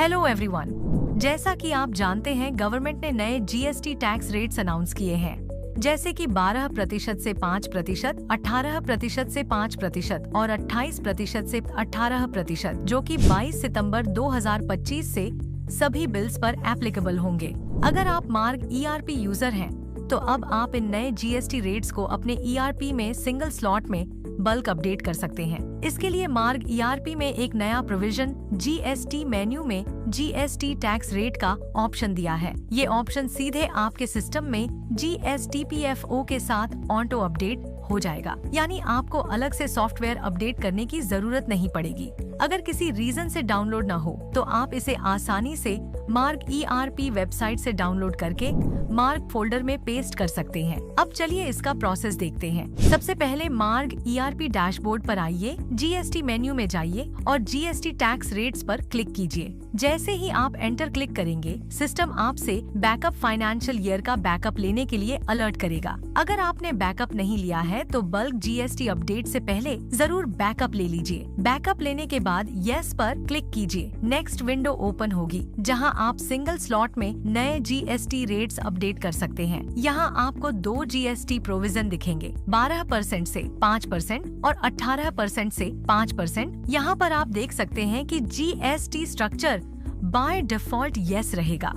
Hello everyone. जैसा कि आप जानते हैं, गवर्नमेंट ने नए जीएसटी टैक्स रेट्स अनाउंस किए हैं, जैसे कि 12% से 5%, 18% से 5% और 28% से 18%, जो कि 22 सितंबर 2025 से सभी बिल्स पर एप्लीकेबल होंगे। अगर आप मार्ग ईआरपी यूजर हैं, तो अब आप इन नए जीएसटी रेट्स को अपने ईआरपी में सिंगल स्लॉट में बल्क अपडेट कर सकते हैं। इसके लिए मार्ग ईआरपी में एक नया प्रोविजन जीएसटी मेन्यू में जीएसटी टैक्स रेट का ऑप्शन दिया है। ये ऑप्शन सीधे आपके सिस्टम में जीएसटीपीएफओ के साथ ऑटो अपडेट हो जाएगा, यानी आपको अलग से सॉफ्टवेयर अपडेट करने की जरूरत नहीं पड़ेगी। अगर किसी रीजन से डाउनलोड न हो, तो आप इसे आसानी से मार्ग ईआरपी वेबसाइट से डाउनलोड करके मार्ग फोल्डर में पेस्ट कर सकते हैं। अब चलिए इसका प्रोसेस देखते हैं। सबसे पहले मार्ग ईआरपी डैशबोर्ड पर आइए, जीएसटी मेन्यू में जाइए और जीएसटी टैक्स रेट्स पर क्लिक कीजिए। जैसे ही आप एंटर क्लिक करेंगे, सिस्टम आपसे बैकअप फाइनेंशियल ईयर का बैकअप लेने के लिए अलर्ट करेगा। अगर आपने बैकअप नहीं लिया है, तो बल्क जीएसटी अपडेट से पहले जरूर बैकअप ले लीजिए। बैकअप लेने के बाद यस पर क्लिक कीजिए। नेक्स्ट विंडो ओपन होगी, जहां आप सिंगल स्लॉट में नए जीएसटी रेट्स अपडेट कर सकते हैं। यहां आपको 2 जीएसटी प्रोविजन दिखेंगे, 12% से 5% और 18% से 5%। यहाँ पर आप देख सकते हैं कि GST structure by default yes रहेगा।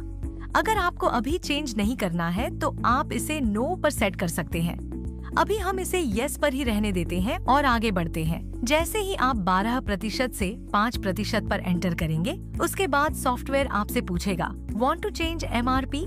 अगर आपको अभी चेंज नहीं करना है, तो आप इसे नो पर सेट कर सकते हैं। अभी हम इसे यस पर ही रहने देते हैं और आगे बढ़ते हैं। जैसे ही आप 12% से 5% पर एंटर करेंगे, उसके बाद सॉफ्टवेयर आपसे पूछेगा want to change MRP.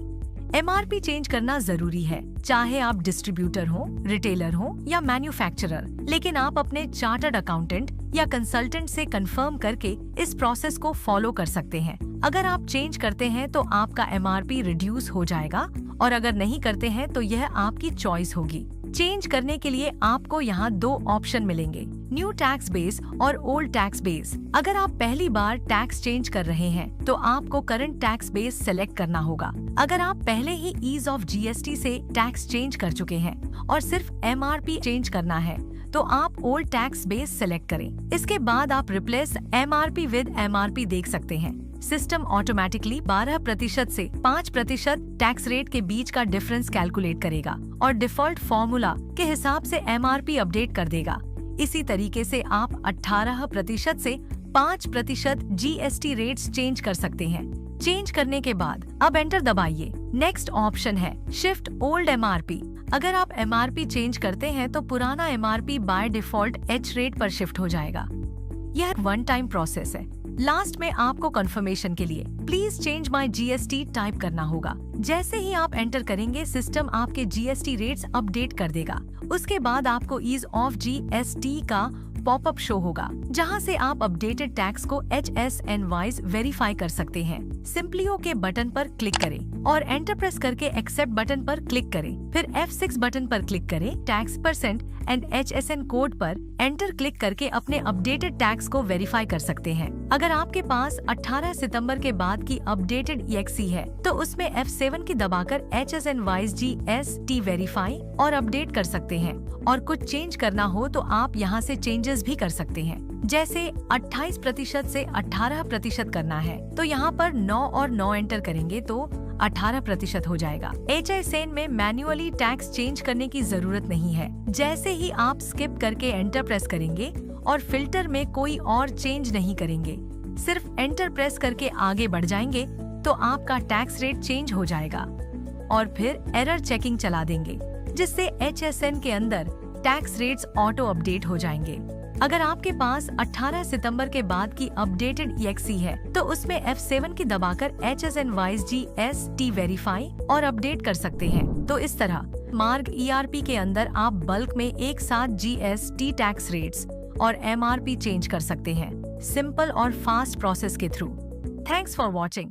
MRP change करना जरूरी है, चाहे आप डिस्ट्रीब्यूटर हो, रिटेलर हो या मैन्युफैक्चरर। लेकिन आप अपने चार्टर्ड अकाउंटेंट या कंसल्टेंट से कंफर्म करके इस प्रोसेस को फॉलो कर सकते हैं। अगर आप चेंज करते हैं तो आपका एमआरपी रिड्यूस हो जाएगा, और अगर नहीं करते हैं तो यह आपकी चॉइस होगी। चेंज करने के लिए आपको यहाँ 2 ऑप्शन मिलेंगे, न्यू टैक्स बेस और ओल्ड टैक्स बेस। अगर आप पहली बार टैक्स चेंज कर रहे हैं, तो आपको करंट टैक्स बेस सेलेक्ट करना होगा। अगर आप पहले ही ईज ऑफ जीएसटी से टैक्स चेंज कर चुके हैं और सिर्फ एमआरपी चेंज करना है, तो आप ओल्ड टैक्स बेस सेलेक्ट करें। इसके बाद आप रिप्लेस एमआरपी विद एमआरपी देख सकते हैं। सिस्टम ऑटोमेटिकली 12% से 5% टैक्स रेट के बीच का डिफरेंस कैलकुलेट करेगा और डिफॉल्ट फॉर्मूला के हिसाब से एमआरपी अपडेट कर देगा। इसी तरीके से आप 18% से 5% जीएसटी रेट्स चेंज कर सकते हैं। चेंज करने के बाद अब एंटर दबाइए। नेक्स्ट ऑप्शन है शिफ्ट ओल्ड एमआरपी। अगर आप एमआरपी चेंज करते हैं, तो पुराना MRP by default H rate पर शिफ्ट हो जाएगा। यह वन टाइम प्रोसेस है। लास्ट में आपको कंफर्मेशन के लिए please change my GST type करना होगा। जैसे ही आप एंटर करेंगे, सिस्टम आपके जीएसटी रेट्स अपडेट कर देगा। उसके बाद आपको ईज ऑफ जीएसटी का पॉपअप शो होगा, जहां से आप अपडेटेड टैक्स को HSN वाइज वेरीफाई कर सकते हैं। सिंपली ओके बटन पर क्लिक करें और एंटर प्रेस करके एक्सेप्ट बटन पर क्लिक करें। फिर F6 बटन पर क्लिक करें। Tax percent and HSN code पर एंटर क्लिक करके अपने अपडेटेड टैक्स को वेरीफाई कर सकते हैं। अगर आपके पास 18 सितंबर के बाद की अपडेटेड EXE है, तो उसमें F7 की दबाकर HSN वाइज GST वेरीफाई और अपडेट कर सकते हैं। और कुछ चेंज करना हो तो आप यहाँ से चेंजेस भी कर सकते हैं। जैसे 28% से 18% करना है, तो यहाँ पर 9 और 9 एंटर करेंगे तो 18% हो जाएगा। HSN में मैन्युअली टैक्स चेंज करने की जरूरत नहीं है। जैसे ही आप स्किप करके एंटर प्रेस करेंगे और फिल्टर में कोई और चेंज नहीं करेंगे, सिर्फ एंटर प्रेस करके आगे बढ़ जाएंगे, तो आपका टैक्स रेट चेंज हो जाएगा। और फिर एरर चेकिंग चला देंगे, जिससे HSN के अंदर टैक्स रेट्स ऑटो अपडेट हो जाएंगे। अगर आपके पास 18 सितंबर के बाद की अपडेटेड EXE है, तो उसमें F7 की दबाकर HSN वाइज GST वेरीफाई और अपडेट कर सकते हैं। तो इस तरह मार्ग ईआरपी के अंदर आप बल्क में एक साथ GST टैक्स रेट्स और MRP चेंज कर सकते हैं, सिंपल और फास्ट प्रोसेस के थ्रू। Thanks for watching.